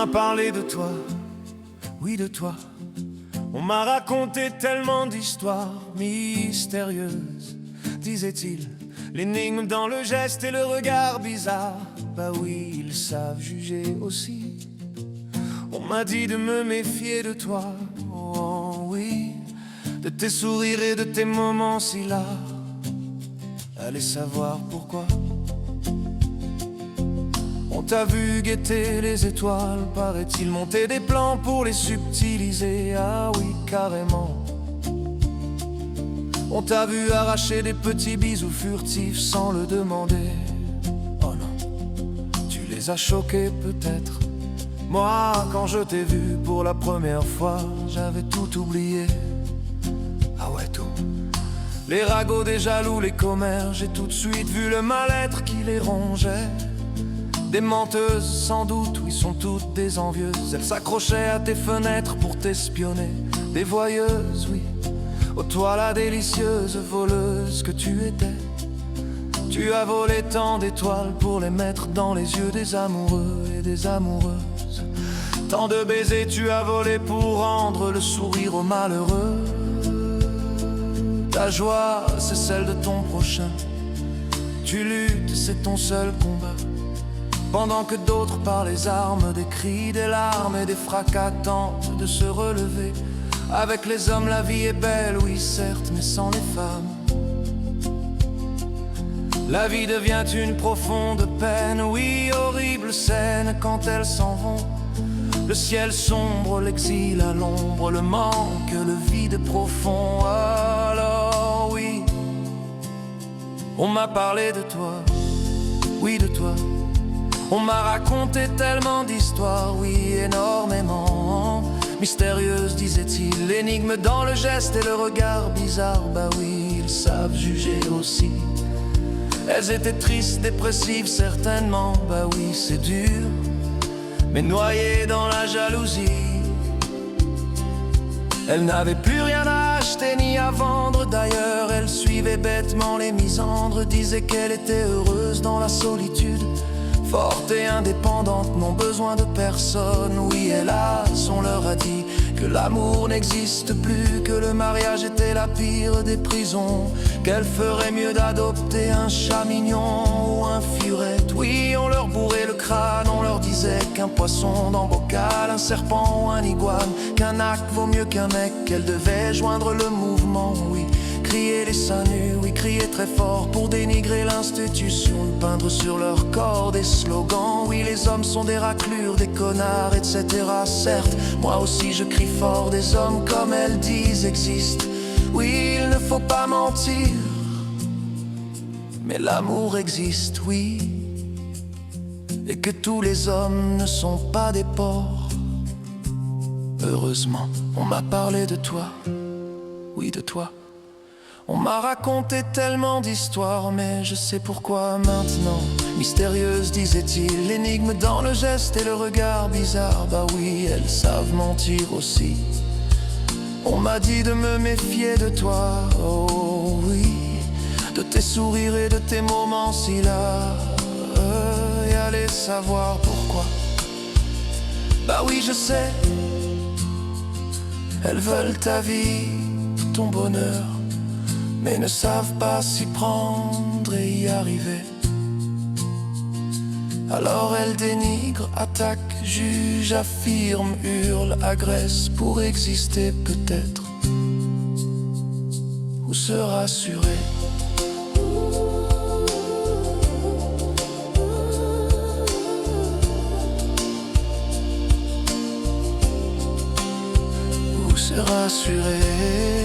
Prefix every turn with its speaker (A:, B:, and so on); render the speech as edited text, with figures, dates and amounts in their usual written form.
A: m'a parlé de toi, oui de toi. On m'a raconté tellement d'histoires mystérieuses, disait-il. L'énigme dans le geste et le regard bizarre. Bah oui, ils savent juger aussi. On m'a dit de me méfier de toi, oh oui, de tes sourires et de tes moments si là. Allez savoir pourquoi. On t'a vu guetter les étoiles, paraît-il, monter des plans pour les subtiliser. Ah oui, carrément. On t'a vu arracher des petits bisous furtifs sans le demander. Oh non, tu les as choqués peut-être. Moi, quand je t'ai vu pour la première fois, j'avais tout oublié. Ah ouais, tout. Les ragots des jaloux, les commères, j'ai tout de suite vu le mal-être qui les rongeait. Des menteuses, sans doute, oui, sont toutes des envieuses. Elles s'accrochaient à tes fenêtres pour t'espionner. Des voyeuses, oui, ô toi la délicieuse voleuse que tu étais. Tu as volé tant d'étoiles pour les mettre dans les yeux des amoureux et des amoureuses. Tant de baisers tu as volé pour rendre le sourire aux malheureux. Ta joie, c'est celle de ton prochain. Tu luttes, c'est ton seul combat. Pendant que d'autres par les armes, des cris, des larmes et des fracas tentent de se relever. Avec les hommes la vie est belle, oui certes, mais sans les femmes la vie devient une profonde peine. Oui, horrible scène quand elles s'en vont. Le ciel sombre, l'exil à l'ombre, le manque, le vide profond. Alors oui, on m'a parlé de toi, oui de toi. On m'a raconté tellement d'histoires, oui énormément mystérieuses, disait-il. L'énigme dans le geste et le regard bizarre, bah oui, ils savent juger aussi. Elles étaient tristes, dépressives certainement, bah oui c'est dur, mais noyées dans la jalousie. Elles n'avaient plus rien à acheter ni à vendre, d'ailleurs elles suivaient bêtement les misandres. Disaient qu'elle était heureuse dans la solitude, forte et indépendante, n'ont besoin de personne. Oui hélas, on leur a dit que l'amour n'existe plus, que le mariage était la pire des prisons, qu'elle ferait mieux d'adopter un chat mignon ou un furette. Oui, on leur bourrait le crâne, on leur disait qu'un poisson dans bocal, un serpent ou un iguane, qu'un acte vaut mieux qu'un mec, qu'elle devait joindre le mouvement. Oui, crier les seins nus, oui, crier très fort pour dénigrer l'institution, peindre sur leur corps des slogans. Oui, les hommes sont des raclures, des connards, etc. Certes, moi aussi je crie fort, des hommes comme elles disent existent. Oui, il ne faut pas mentir, mais l'amour existe, oui. Et que tous les hommes ne sont pas des porcs. Heureusement, on m'a parlé de toi, oui de toi. On m'a raconté tellement d'histoires, mais je sais pourquoi maintenant. Mystérieuse, disait-il, l'énigme dans le geste et le regard bizarre. Bah oui, elles savent mentir aussi. On m'a dit de me méfier de toi, oh oui, de tes sourires et de tes moments si là. Et allez savoir pourquoi. Bah oui, je sais. Elles veulent ta vie, ton bonheur, mais ne savent pas s'y prendre et y arriver. Alors elles dénigrent, attaquent, jugent, affirment, hurlent, agressent pour exister peut-être ou se rassurer. Ou se rassurer.